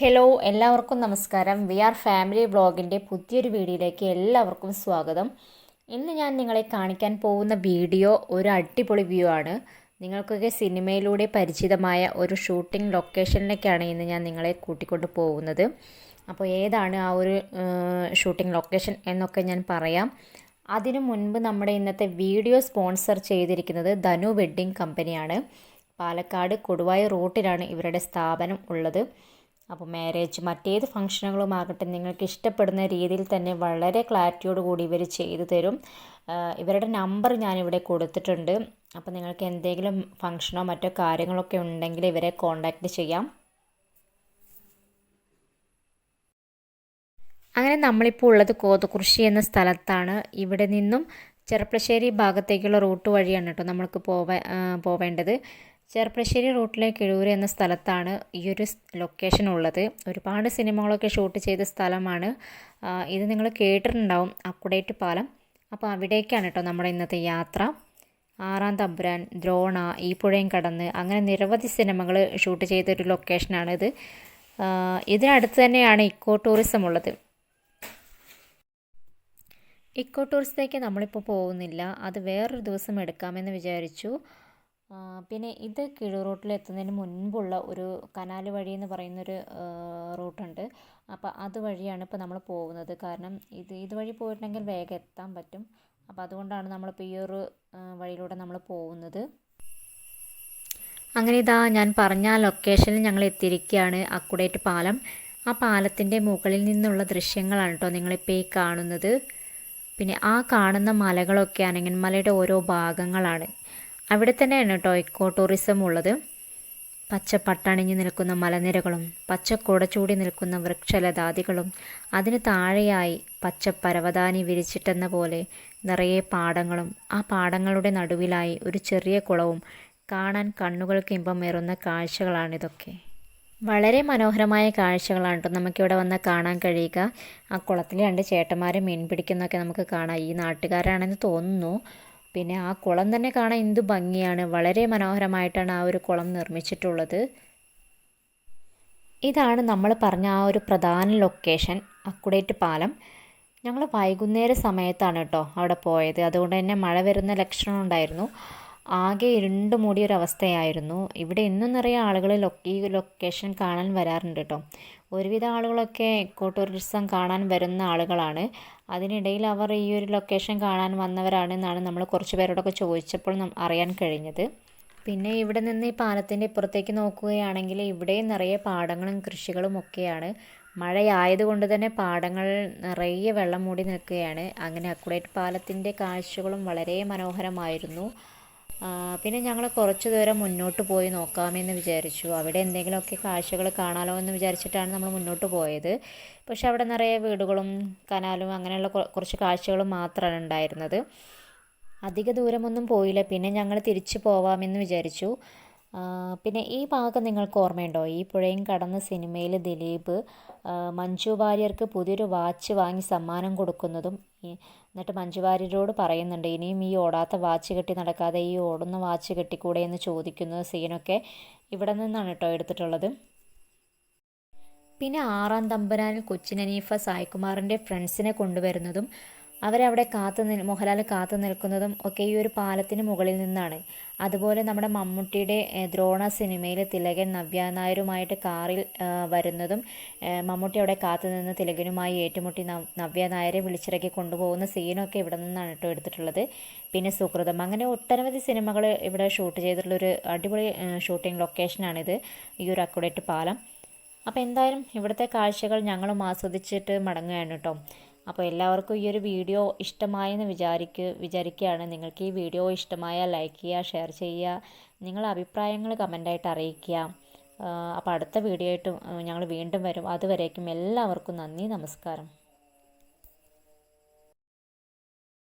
Hello എല്ലാവർക്കും നമസ്കാരം. V R family വ്ളോഗിൻ്റെ പുതിയൊരു വീഡിയോയിലേക്ക് എല്ലാവർക്കും സ്വാഗതം. ഇന്ന് ഞാൻ നിങ്ങളെ കാണിക്കാൻ പോകുന്ന വീഡിയോ ഒരു അടിപൊളി വ്യൂ ആണ്. നിങ്ങൾക്കൊക്കെ സിനിമയിലൂടെ പരിചിതമായ ഒരു ഷൂട്ടിംഗ് ലൊക്കേഷനിലേക്കാണ് ഇന്ന് ഞാൻ നിങ്ങളെ കൂട്ടിക്കൊണ്ട് പോകുന്നത്. അപ്പോൾ ഏതാണ് ആ ഒരു ഷൂട്ടിംഗ് ലൊക്കേഷൻ എന്നൊക്കെ ഞാൻ പറയാം. അതിനു മുൻപ് നമ്മുടെ ഇന്നത്തെ വീഡിയോ സ്പോൺസർ ചെയ്തിരിക്കുന്നത് ധനു വെഡ്ഡിംഗ് കമ്പനിയാണ്. പാലക്കാട് കൊടുവായി റൂട്ടിലാണ് ഇവരുടെ സ്ഥാപനം ഉള്ളത്. അപ്പോൾ മാരേജ് മറ്റേത് ഫംഗ്ഷനുകളുമാകട്ടെ നിങ്ങൾക്ക് ഇഷ്ടപ്പെടുന്ന രീതിയിൽ തന്നെ വളരെ ക്ലാരിറ്റിയോട് കൂടി ഇവർ ചെയ്തു തരും. ഇവരുടെ നമ്പർ ഞാനിവിടെ കൊടുത്തിട്ടുണ്ട്. അപ്പോൾ നിങ്ങൾക്ക് എന്തെങ്കിലും ഫംഗ്ഷനോ മറ്റോ കാര്യങ്ങളൊക്കെ ഉണ്ടെങ്കിൽ ഇവരെ കോൺടാക്റ്റ് ചെയ്യാം. അങ്ങനെ നമ്മളിപ്പോൾ ഉള്ളത് കോതകുറിശി എന്ന സ്ഥലത്താണ്. ഇവിടെ നിന്നും ചെർപ്പളശ്ശേരി ഭാഗത്തേക്കുള്ള റൂട്ട് വഴിയാണ് കേട്ടോ നമ്മൾക്ക് പോവേണ്ടത്. ചെർപ്പളശ്ശേരി റൂട്ടിലെ കിഴൂർ എന്ന സ്ഥലത്താണ് ഈ ഒരു ലൊക്കേഷൻ ഉള്ളത്. ഒരുപാട് സിനിമകളൊക്കെ ഷൂട്ട് ചെയ്ത സ്ഥലമാണ്. ഇത് നിങ്ങൾ കേട്ടിട്ടുണ്ടാവും, അക്കുഡേറ്റ് പാലം. അപ്പോൾ അവിടേക്കാണ് കേട്ടോ നമ്മുടെ ഇന്നത്തെ യാത്ര. ആറാം തമ്പുരാൻ, ദ്രോണ, ഈ പുഴയും കടന്ന്, അങ്ങനെ നിരവധി സിനിമകൾ ഷൂട്ട് ചെയ്തൊരു ലൊക്കേഷനാണിത്. ഇതിനടുത്ത് തന്നെയാണ് ഇക്കോ ടൂറിസം ഉള്ളത്. ഇക്കോ ടൂറിസത്തേക്ക് നമ്മളിപ്പോൾ പോകുന്നില്ല, അത് വേറൊരു ദിവസം എടുക്കാമെന്ന് വിചാരിച്ചു. പിന്നെ ഇത് കിഴൂർ റൂട്ടിൽ എത്തുന്നതിന് മുൻപുള്ള ഒരു കനാൽ വഴി എന്ന് പറയുന്നൊരു റൂട്ടുണ്ട്. അപ്പോൾ അതുവഴിയാണ് ഇപ്പോൾ നമ്മൾ പോകുന്നത്. കാരണം ഇതുവഴി പോയിട്ടുണ്ടെങ്കിൽ വേഗം എത്താൻ പറ്റും. അപ്പോൾ അതുകൊണ്ടാണ് നമ്മളിപ്പോൾ ഈ ഒരു വഴിയിലൂടെ നമ്മൾ പോകുന്നത്. അങ്ങനെ ഇതാ ഞാൻ പറഞ്ഞ ആ ലൊക്കേഷനിൽ ഞങ്ങൾ എത്തിയിരിക്കുകയാണ്, അക്കുഡേറ്റ് പാലം. ആ പാലത്തിൻ്റെ മുകളിൽ നിന്നുള്ള ദൃശ്യങ്ങളാണ് കേട്ടോ നിങ്ങളിപ്പോൾ ഈ കാണുന്നത്. പിന്നെ ആ കാണുന്ന മലകളൊക്കെ അനങ്ങന്മലയുടെ ഓരോ ഭാഗങ്ങളാണ്. അവിടെ തന്നെയാണ് കേട്ടോ ഇക്കോ ടൂറിസം ഉള്ളത്. പച്ച പട്ടണിഞ്ഞ് നിൽക്കുന്ന മലനിരകളും പച്ച കുടച്ചൂടി നിൽക്കുന്ന വൃക്ഷലതാദികളും അതിന് താഴെയായി പച്ച പരവതാനി വിരിച്ചിട്ടെന്ന പോലെ നിറയെ പാടങ്ങളും ആ പാടങ്ങളുടെ നടുവിലായി ഒരു ചെറിയ കുളവും കാണാൻ കണ്ണുകൾക്ക് ഇമ്പമേറുന്ന കാഴ്ചകളാണിതൊക്കെ. വളരെ മനോഹരമായ കാഴ്ചകളാണ് കേട്ടോ നമുക്കിവിടെ വന്ന് കാണാൻ കഴിയുക. ആ കുളത്തിൽ രണ്ട് ചേട്ടന്മാർ മീൻ പിടിക്കുന്നതൊക്കെ നമുക്ക് കാണാം. ഈ നാട്ടുകാരാണെന്ന് തോന്നുന്നു. പിന്നെ ആ കുളം തന്നെ കാണാൻ എന്ത് ഭംഗിയാണ്. വളരെ മനോഹരമായിട്ടാണ് ആ ഒരു കുളം നിർമ്മിച്ചിട്ടുള്ളത്. ഇതാണ് നമ്മൾ പറഞ്ഞ ആ ഒരു പ്രധാന ലൊക്കേഷൻ, അക്കുഡേറ്റ് പാലം. ഞങ്ങൾ വൈകുന്നേര സമയത്താണ് കേട്ടോ അവിടെ പോയത്. അതുകൊണ്ട് തന്നെ മഴ വരുന്ന ലക്ഷണം ഉണ്ടായിരുന്നു. ആകെ ഇരുണ്ട് മൂടിയൊരവസ്ഥയായിരുന്നു. ഇവിടെ ഇന്നും നിറയെ ആളുകൾ ഈ ലൊക്കേഷൻ കാണാൻ വരാറുണ്ട് കേട്ടോ. ഒരുവിധ ആളുകളൊക്കെ ഇക്കോ ടൂറിസം കാണാൻ വരുന്ന ആളുകളാണ്. അതിനിടയിൽ അവർ ഈ ഒരു ലൊക്കേഷൻ കാണാൻ വന്നവരാണെന്നാണ് നമ്മൾ കുറച്ച് പേരോടൊക്കെ ചോദിച്ചപ്പോൾ അറിയാൻ കഴിഞ്ഞത്. പിന്നെ ഇവിടെ നിന്ന് ഈ പാലത്തിൻ്റെ ഇപ്പുറത്തേക്ക് നോക്കുകയാണെങ്കിൽ ഇവിടെ നിറയെ പാടങ്ങളും കൃഷികളും ഒക്കെയാണ്. മഴയായതുകൊണ്ട് തന്നെ പാടങ്ങൾ നിറയെ വെള്ളം മൂടി നിൽക്കുകയാണ്. അങ്ങനെ അക്കുഡേറ്റ് പാലത്തിൻ്റെ കാഴ്ചകളും വളരെ മനോഹരമായിരുന്നു. പിന്നെ ഞങ്ങൾ കുറച്ച് ദൂരം മുന്നോട്ട് പോയി നോക്കാമെന്ന് വിചാരിച്ചു. അവിടെ എന്തെങ്കിലുമൊക്കെ കാഴ്ചകൾ കാണാമല്ലോ എന്ന് വിചാരിച്ചിട്ടാണ് നമ്മൾ മുന്നോട്ട് പോയത്. പക്ഷെ അവിടെ നിറയെ വീടുകളും കനാലും അങ്ങനെയുള്ള കുറച്ച് കാഴ്ചകളും മാത്രമാണ് ഉണ്ടായിരുന്നത്. അധിക ദൂരമൊന്നും പോയില്ല. പിന്നെ ഞങ്ങൾ തിരിച്ചു പോവാമെന്ന് വിചാരിച്ചു. പിന്നെ ഈ ഭാഗം നിങ്ങൾക്ക് ഓർമ്മയുണ്ടോ? ഈ പുഴയും കടന്ന് സിനിമയിൽ ദിലീപ് മഞ്ജു വാര്യർക്ക് പുതിയൊരു വാച്ച് വാങ്ങി സമ്മാനം കൊടുക്കുന്നതും, എന്നിട്ട് മഞ്ജു വാര്യരോട് പറയുന്നുണ്ട് ഇനിയും ഈ ഓടാത്ത വാച്ച് കെട്ടി നടക്കാതെ ഈ ഓടുന്ന വാച്ച് കെട്ടിക്കൂടെ എന്ന് ചോദിക്കുന്ന സീനൊക്കെ ഇവിടെ നിന്നാണ് കേട്ടോ എടുത്തിട്ടുള്ളത്. പിന്നെ ആറാം തമ്പുരാനിൽ കൊച്ചിൻ ഹനീഫ സായ്കുമാറിൻ്റെ ഫ്രണ്ട്സിനെ കൊണ്ടുവരുന്നതും അവരവിടെ മോഹൻലാൽ കാത്തു നിൽക്കുന്നതും ഒക്കെ ഈ ഒരു പാലത്തിന് മുകളിൽ നിന്നാണ്. അതുപോലെ നമ്മുടെ മമ്മൂട്ടിയുടെ ദ്രോണ സിനിമയിൽ തിലകൻ നവ്യ നായരുമായിട്ട് കാറിൽ വരുന്നതും മമ്മൂട്ടി അവിടെ കാത്തു നിന്ന് തിലകനുമായി ഏറ്റുമുട്ടി നവ്യ നായരെ വിളിച്ചിറക്കി കൊണ്ടുപോകുന്ന സീനൊക്കെ ഇവിടെ നിന്നാണ് കേട്ടോ എടുത്തിട്ടുള്ളത്. പിന്നെ സുഹൃതം, അങ്ങനെ ഒട്ടനവധി സിനിമകൾ ഇവിടെ ഷൂട്ട് ചെയ്തിട്ടുള്ളൊരു അടിപൊളി ഷൂട്ടിംഗ് ലൊക്കേഷനാണിത്, ഈ ഒരു അക്കുഡേറ്റ് പാലം. അപ്പോൾ എന്തായാലും ഇവിടുത്തെ കാഴ്ചകൾ ഞങ്ങളും ആസ്വദിച്ചിട്ട് മടങ്ങുകയാണ് കേട്ടോ. അപ്പോൾ എല്ലാവർക്കും ഈ ഒരു വീഡിയോ ഇഷ്ടമായെന്ന് വിചാരിക്കുകയാണ്. നിങ്ങൾക്ക് ഈ വീഡിയോ ഇഷ്ടമായാൽ ലൈക്ക് ചെയ്യുക, ഷെയർ ചെയ്യുക, നിങ്ങളുടെ അഭിപ്രായങ്ങൾ കമൻ്റായിട്ട് അറിയിക്കുക. അപ്പോൾ അടുത്ത വീഡിയോ ആയിട്ട് ഞങ്ങൾ വീണ്ടും വരും. അതുവരേക്കും എല്ലാവർക്കും നന്ദി, നമസ്കാരം.